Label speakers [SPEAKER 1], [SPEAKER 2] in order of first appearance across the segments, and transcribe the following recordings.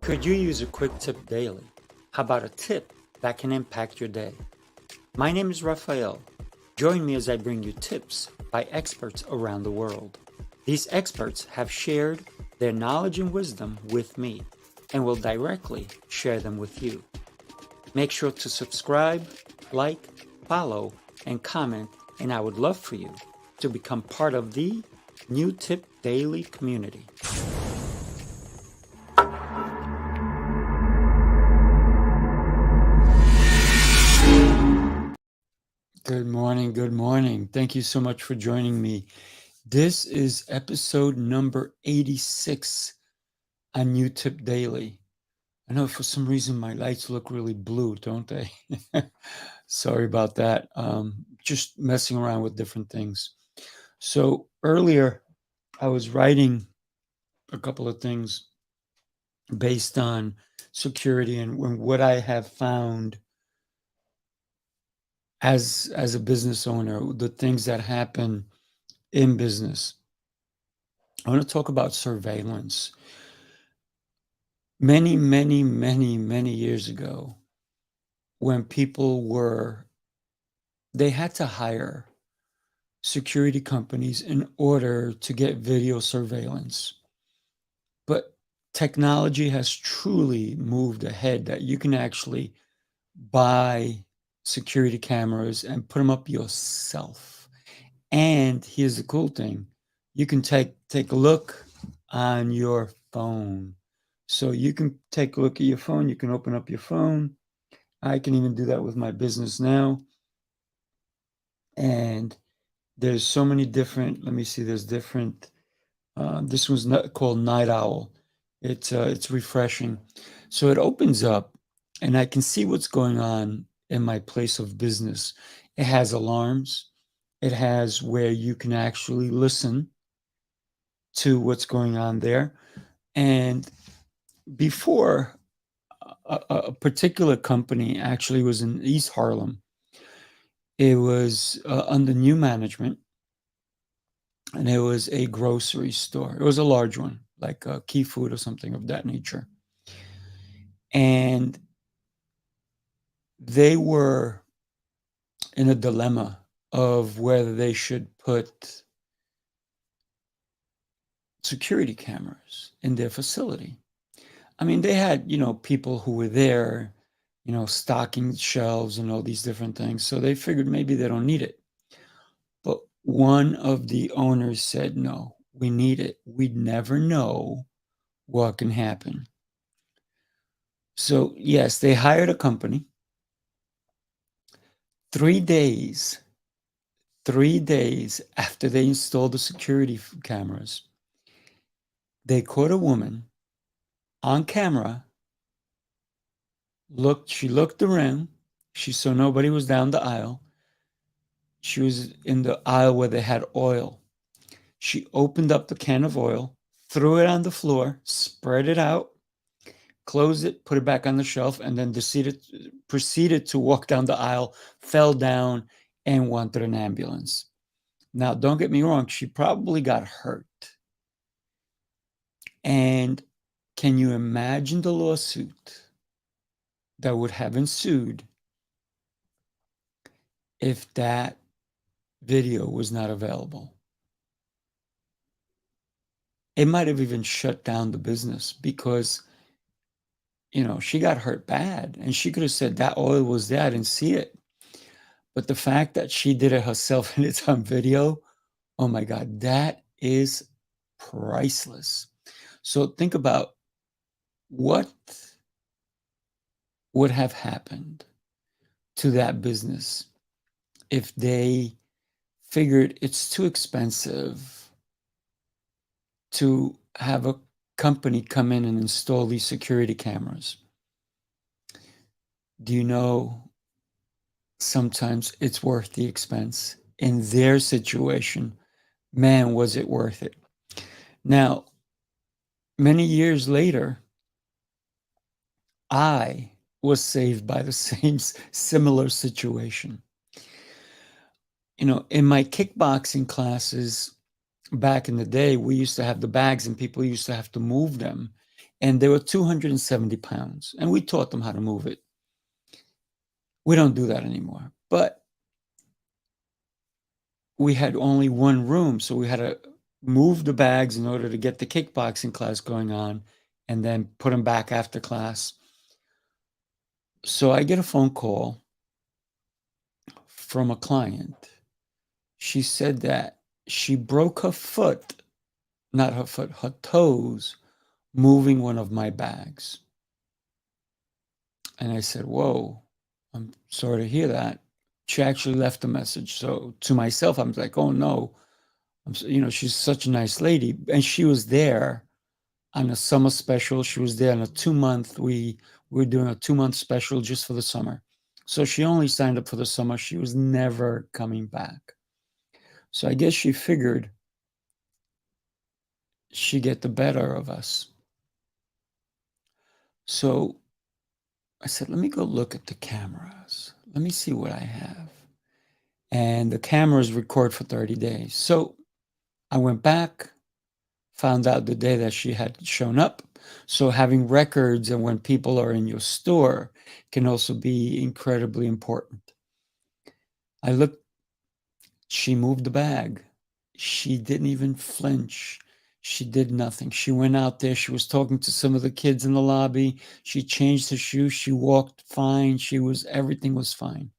[SPEAKER 1] Could you use a quick tip daily? How about a tip that can impact your day? My name is Raphael. Join me as I bring you tips by experts around the world. These experts have shared their knowledge and wisdom with me and will directly share them with you. Make sure to subscribe, like, follow, and comment, and I would love for you to become part of the New Tip Daily community. Good morning. Good morning. Thank you so much for joining me. This is episode number 86 on New Tip Daily. I know for some reason my lights look really blue, don't they? Sorry about that. Just messing around with different things. So earlier I was writing a couple of things based on security and what I have found as a business owner, the things that happen in business. I want to talk about surveillance. Many years ago, when they had to hire security companies in order to get video surveillance. But technology has truly moved ahead that you can actually buy security cameras and put them up yourself. And here's the cool thing. You can take a look on your phone. So you can take a look at your phone. You can open up your phone. I can even do that with my business now. And there's so many different, let me see, there's different, this one's called Night Owl. It's refreshing. So it opens up and I can see what's going on in my place of business. It has alarms. It has where you can actually listen to what's going on there. And before, a particular company actually was in East Harlem. It was under new management, and it was a grocery store. It was a large one, like Key Food or something of that nature. And they were in a dilemma of whether they should put security cameras in their facility. I mean, they had, people who were there, stocking shelves and all these different things. So they figured maybe they don't need it. But one of the owners said, no, we need it. We'd never know what can happen. So, yes, they hired a company. 3 days after they installed the security cameras, they caught a woman on camera. She looked around. She saw nobody was down the aisle. She was in the aisle where they had oil. She opened up the can of oil, threw it on the floor, spread it out, closed it, put it back on the shelf, and then proceeded to walk down the aisle, fell down, and wanted an ambulance. Now, don't get me wrong, she probably got hurt. And can you imagine the lawsuit that would have ensued if that video was not available? It might have even shut down the business because, she got hurt bad and she could have said that oil was there. I didn't see it. But the fact that she did it herself and it's on video, oh my God, that is priceless. So think about what would have happened to that business if they figured it's too expensive to have a company come in and install these security cameras. Do you know sometimes it's worth the expense? In their situation, man, was it worth it? Now, many years later, I was saved by the same similar situation. In my kickboxing classes back in the day, we used to have the bags and people used to have to move them. and they were 270 pounds, and we taught them how to move it. We don't do that anymore, but we had only one room, so we had to move the bags in order to get the kickboxing class going on and then put them back after class. So I get a phone call from a client. She said that she broke her foot, not her foot, her toes, moving one of my bags. And I said, whoa, I'm sorry to hear that. She actually left a message. So to myself, I'm like, oh no, she's such a nice lady. And she was there on a summer special. She was there on a 2-month. We were doing a 2-month special just for the summer. So she only signed up for the summer. She was never coming back. So I guess she figured she'd get the better of us. So I said, let me go look at the cameras. Let me see what I have. And the cameras record for 30 days. So I went back, found out the day that she had shown up. So having records and when people are in your store can also be incredibly important. I looked, she moved the bag. She didn't even flinch. She did nothing. She went out there. She was talking to some of the kids in the lobby. She changed her shoes. She walked fine. Everything was fine.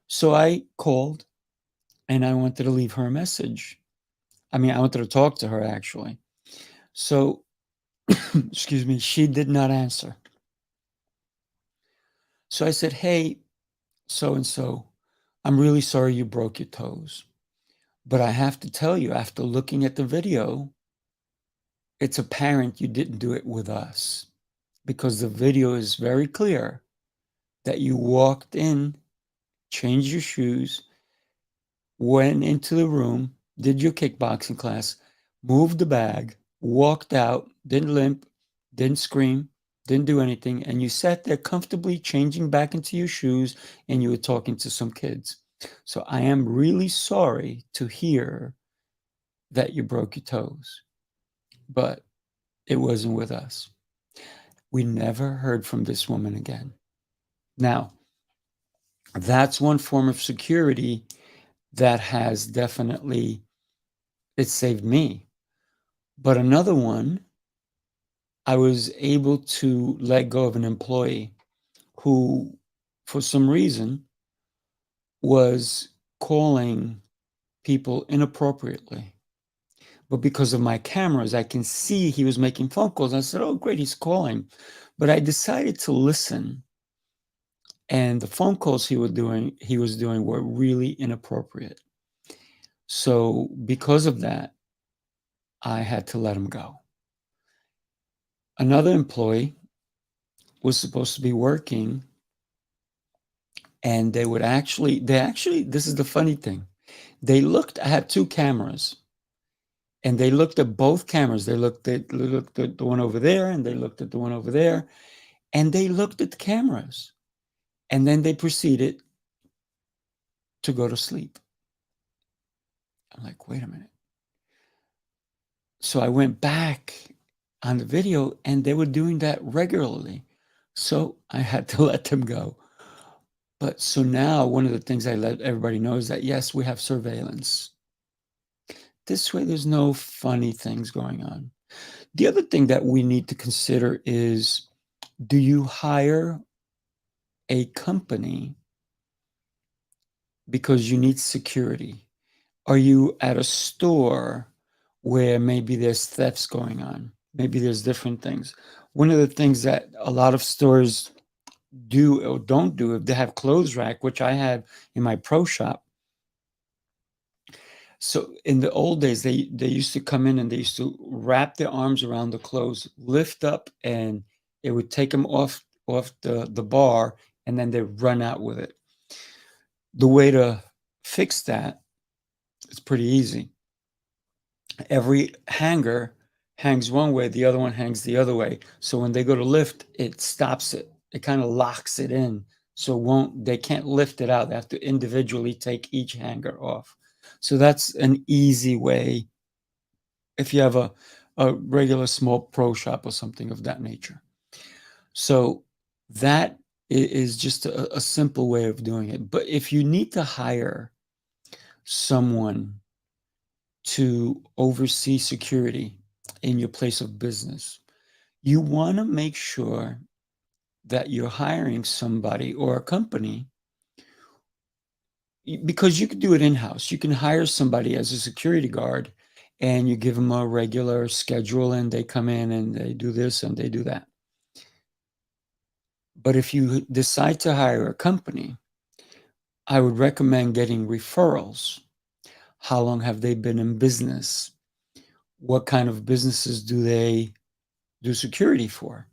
[SPEAKER 1] So I called and I wanted to leave her a message. I wanted to talk to her actually. So, excuse me, she did not answer. So I said, hey, so-and-so, I'm really sorry you broke your toes. But I have to tell you, after looking at the video, it's apparent you didn't do it with us because the video is very clear that you walked in, changed your shoes, went into the room, did your kickboxing class, moved the bag, walked out, didn't limp, didn't scream, didn't do anything, and you sat there comfortably changing back into your shoes and you were talking to some kids. So I am really sorry to hear that you broke your toes, but it wasn't with us. We never heard from this woman again. Now, that's one form of security that has definitely, it saved me. But another one, I was able to let go of an employee who, for some reason, was calling people inappropriately. But because of my cameras, I can see he was making phone calls. I said, oh, great, he's calling. But I decided to listen. And the phone calls he was doing were really inappropriate. So because of that, I had to let him go. Another employee was supposed to be working, and they actually, this is the funny thing. I had 2 cameras, and they looked at both cameras. They looked at the one over there, and they looked at the one over there, and they looked at the cameras. And then they proceeded to go to sleep. I'm like, wait a minute. So I went back on the video and they were doing that regularly. So I had to let them go. But so now one of the things I let everybody know is that, yes, we have surveillance. This way, there's no funny things going on. The other thing that we need to consider is, do you hire a company because you need security? Are you at a store where maybe there's thefts going on? Maybe there's different things. One of the things that a lot of stores do or don't do, if they have clothes rack, which I have in my pro shop. So in the old days, they used to come in and they used to wrap their arms around the clothes, lift up, and it would take them off the bar, and then they run out with it. The way to fix that is pretty easy. Every hanger hangs one way, the other one hangs the other way. So when they go to lift, it stops it. It kind of locks it in. So they can't lift it out. They have to individually take each hanger off. So that's an easy way. If you have a regular small pro shop or something of that nature. So that is just a simple way of doing it. But if you need to hire someone to oversee security in your place of business, you want to make sure that you're hiring somebody or a company, because you can do it in-house. You can hire somebody as a security guard and you give them a regular schedule and they come in and they do this and they do that. But if you decide to hire a company, I would recommend getting referrals. How long have they been in business? What kind of businesses do they do security for?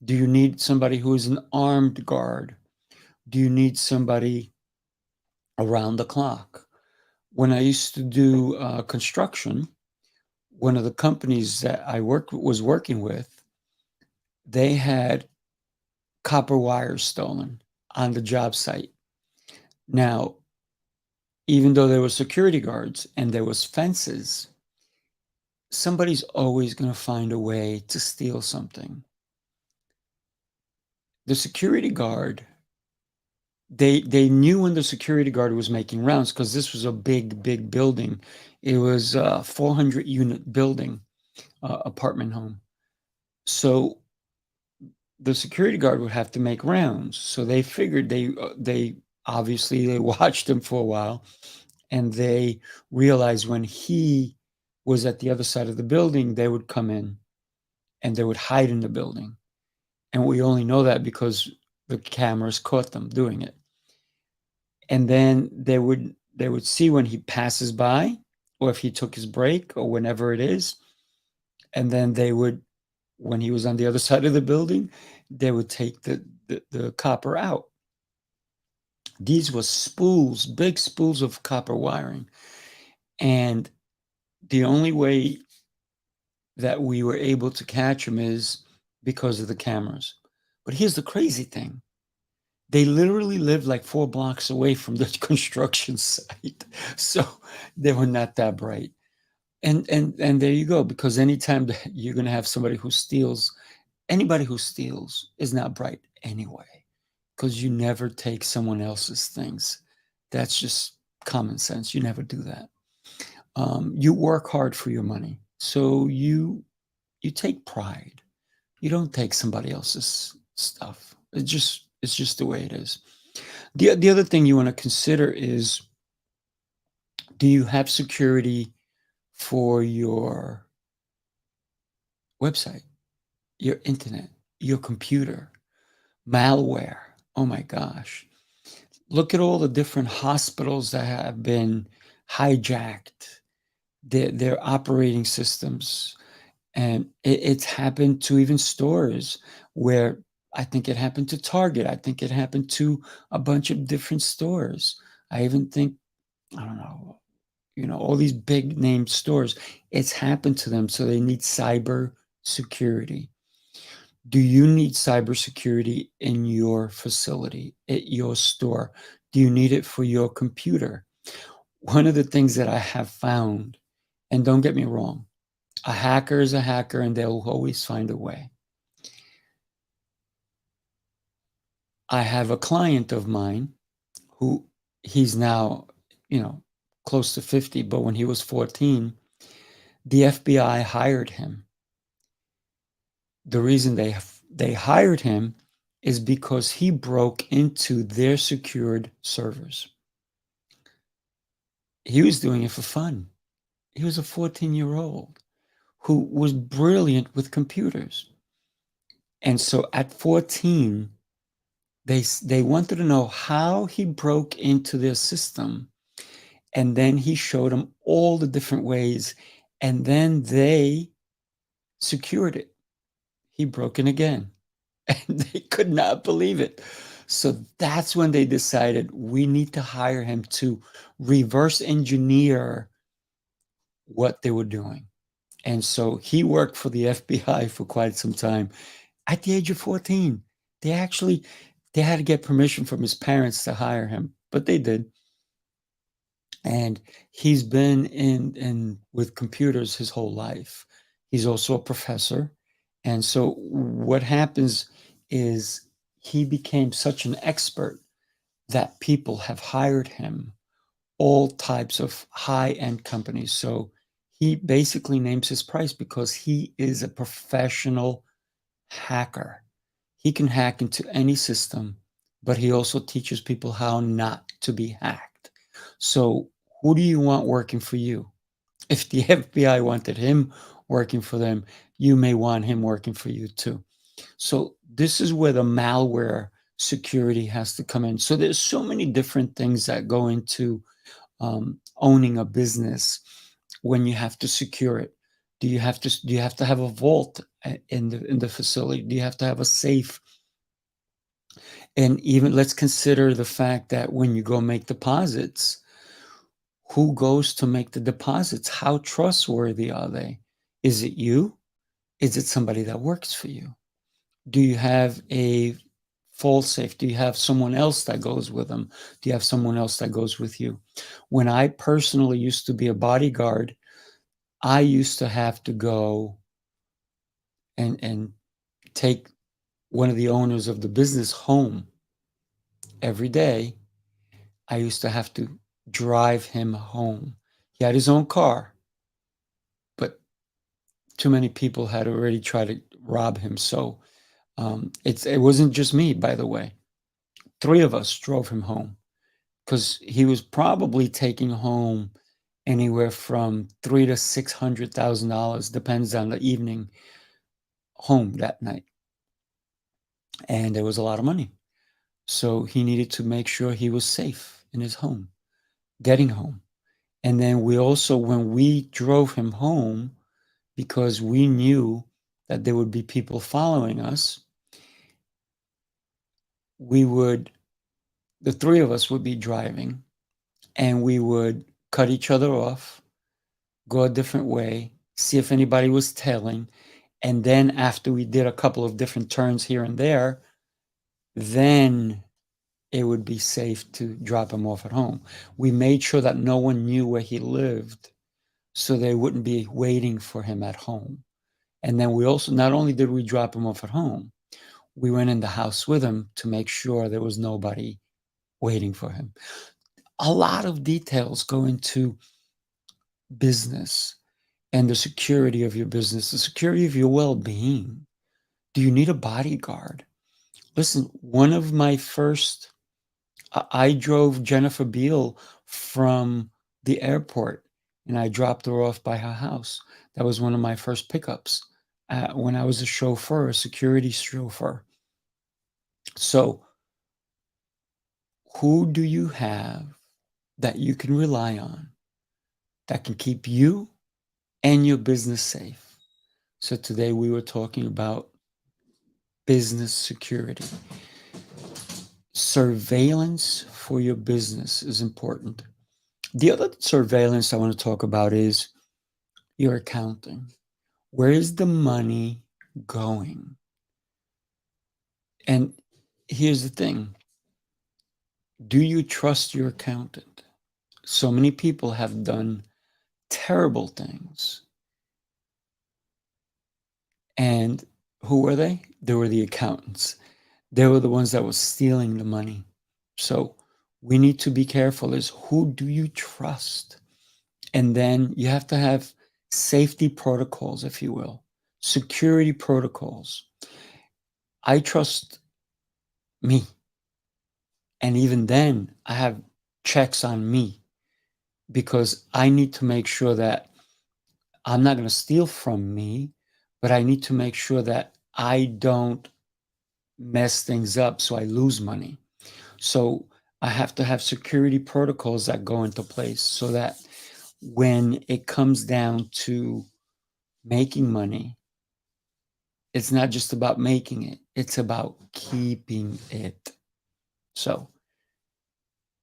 [SPEAKER 1] Do you need somebody who is an armed guard? Do you need somebody around the clock? When I used to do construction, one of the companies that I was working with, they had copper wires stolen on the job site. Now, even though there were security guards and there was fences, somebody's always going to find a way to steal something. The security guard, they knew when the security guard was making rounds, because this was a big building. It was a 400 unit building, apartment home. So the security guard would have to make rounds. So they figured they obviously they watched him for a while, and they realized when he was at the other side of the building, they would come in and they would hide in the building. And we only know that because the cameras caught them doing it. And then they would see when he passes by, or if he took his break, or whenever it is. And then they would, when he was on the other side of the building, they would take the copper out. These were spools, big spools of copper wiring. And the only way that we were able to catch them is because of the cameras. But here's the crazy thing. They literally lived like 4 blocks away from the construction site. So they were not that bright. And there you go, because anytime that you're going to have somebody who steals, anybody who steals is not bright anyway, because you never take someone else's things. That's just common sense. You never do that. You work hard for your money, so you take pride. You don't take somebody else's stuff. It's just the way it is. The other thing you want to consider is, do you have security for your website, your internet, your computer? Malware. Oh my gosh. Look at all the different hospitals that have been hijacked, their operating systems. And it's happened to even stores, where I think it happened to Target. I think it happened to a bunch of different stores. I even think, I don't know, all these big name stores, it's happened to them. So they need cyber security. Do you need cybersecurity in your facility, at your store? Do you need it for your computer? One of the things that I have found, and don't get me wrong, a hacker is a hacker and they'll always find a way. I have a client of mine who, he's now, close to 50, but when he was 14, the FBI hired him. The reason they hired him is because he broke into their secured servers. He was doing it for fun. He was a 14-year-old who was brilliant with computers. And so at 14, they wanted to know how he broke into their system. And then he showed them all the different ways. And then they secured it. He broke in again. And they could not believe it. So that's when they decided, we need to hire him to reverse engineer what they were doing. And so he worked for the FBI for quite some time. At the age of 14, they had to get permission from his parents to hire him, but they did. And he's been in with computers his whole life. He's also a professor. And so what happens is he became such an expert that people have hired him, all types of high-end companies. So he basically names his price because he is a professional hacker. He can hack into any system, but he also teaches people how not to be hacked. So who do you want working for you? If the FBI wanted him working for them, you may want him working for you too. So this is where the malware security has to come in. So there's so many different things that go into owning a business when you have to secure it. Do you have to have a vault in the facility? Do you have to have a safe? And even let's consider the fact that when you go make deposits, who goes to make the deposits? How trustworthy are they? Is it you? Is it somebody that works for you? Do you have a full safe? Do you have someone else that goes with them? Do you have someone else that goes with you? When I personally used to be a bodyguard, I used to have to go and take one of the owners of the business home every day. I used to have to drive him home. He had his own car, but too many people had already tried to rob him. So it wasn't just me, by the way. 3 of us drove him home because he was probably taking home anywhere from three to $600,000, depends on the evening, home that night, and there was a lot of money. So he needed to make sure he was safe in his home, getting home. And then we also, when we drove him home, because we knew that there would be people following us, we would, the 3 of us would be driving, and we would cut each other off, go a different way, see if anybody was tailing. And then after we did a couple of different turns here and there, then it would be safe to drop him off at home. We made sure that no one knew where he lived so they wouldn't be waiting for him at home. And then we also, not only did we drop him off at home, we went in the house with him to make sure there was nobody waiting for him. A lot of details go into business and the security of your business, the security of your well-being. Do you need a bodyguard? Listen, one of my first, I drove Jennifer Beal from the airport and I dropped her off by her house. That was one of my first pickups when I was a chauffeur, a security chauffeur. So, who do you have that you can rely on that can keep you and your business safe? So, today we were talking about business security. Surveillance for your business is important. The other surveillance I want to talk about is your accounting. Where is the money going? And here's the thing, do you trust your accountant? So many people have done terrible things. And who were they? They were the accountants. They were the ones that were stealing the money. So we need to be careful is who do you trust? And then you have to have safety protocols, if you will, security protocols. I trust me. And even then, I have checks on me because I need to make sure that I'm not going to steal from me, but I need to make sure that I don't mess things up so I lose money. So I have to have security protocols that go into place so that when it comes down to making money, it's not just about making it, it's about keeping it. So,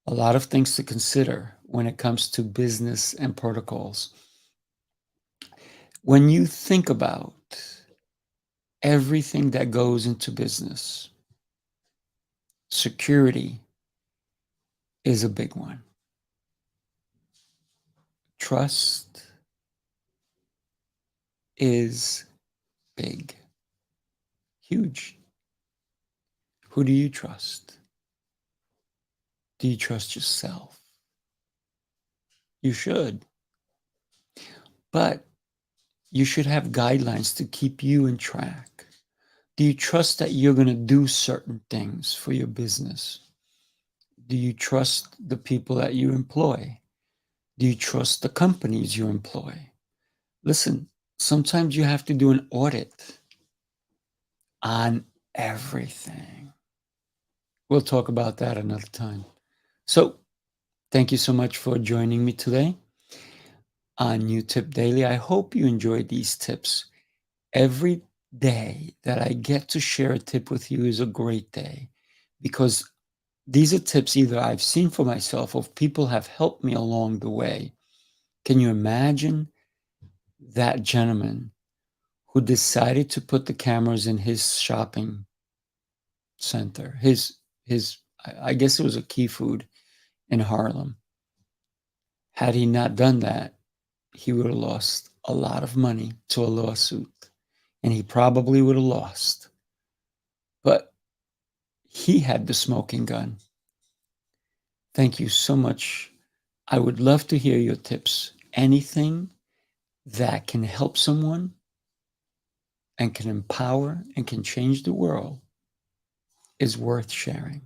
[SPEAKER 1] a lot of things to consider when it comes to business and protocols. When you think about everything that goes into business, security is a big one. Trust is big, huge. Who do you trust? Do you trust yourself? You should. But you should have guidelines to keep you in track. Do you trust that you're going to do certain things for your business? Do you trust the people that you employ? Do you trust the companies you employ? Listen, sometimes you have to do an audit on everything. We'll talk about that another time. So, thank you so much for joining me today on New Tip Daily. I hope you enjoyed these tips. Every day that I get to share a tip with you is a great day, because these are tips either I've seen for myself or people have helped me along the way. Can you imagine that gentleman who decided to put the cameras in his shopping center, I guess it was a Key Food in Harlem? Had he not done that, he would have lost a lot of money to a lawsuit, and he probably would have lost. But he had the smoking gun. Thank you so much. I would love to hear your tips. Anything that can help someone and can empower and can change the world is worth sharing.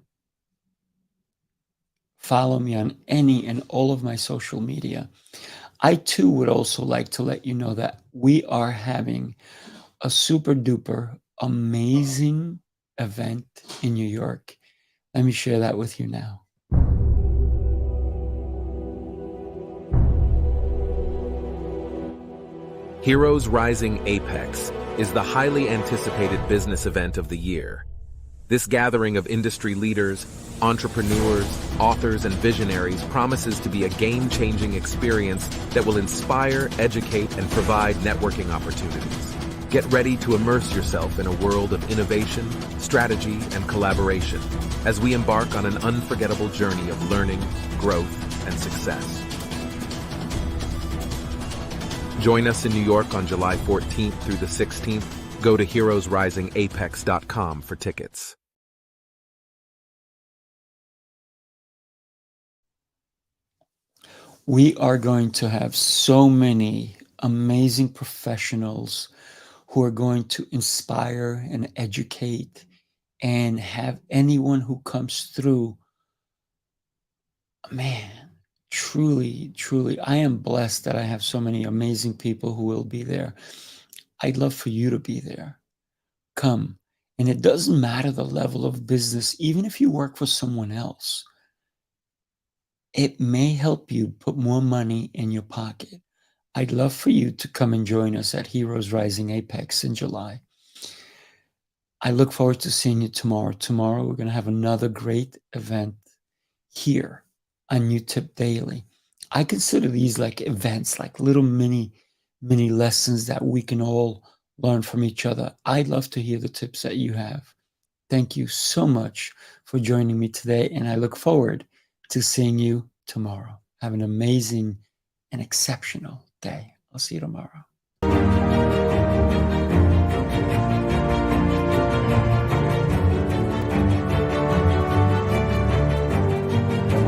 [SPEAKER 1] Follow me on any and all of my social media. I too would also like to let you know that we are having a super duper amazing event in New York. Let me share that with you now.
[SPEAKER 2] Heroes Rising Apex is the highly anticipated business event of the year. This gathering of industry leaders, entrepreneurs, authors, and visionaries promises to be a game-changing experience that will inspire, educate, and provide networking opportunities. Get ready to immerse yourself in a world of innovation, strategy, and collaboration as we embark on an unforgettable journey of learning, growth, and success. Join us in New York on July 14th through the 16th. Go to heroesrisingapex.com for tickets.
[SPEAKER 1] We are going to have so many amazing professionals who are going to inspire and educate and have anyone who comes through. Man, truly, truly, I am blessed that I have so many amazing people who will be there. I'd love for you to be there. Come. And it doesn't matter the level of business, even if you work for someone else. It may help you put more money in your pocket. I'd love for you to come and join us at Heroes Rising Apex in July. I look forward to seeing you tomorrow. Tomorrow, we're going to have another great event here on New Tip Daily. I consider these like events, like little mini lessons that we can all learn from each other. I'd love to hear the tips that you have. Thank you so much for joining me today, and I look forward to seeing you tomorrow. Have an amazing and exceptional day. I'll see you tomorrow.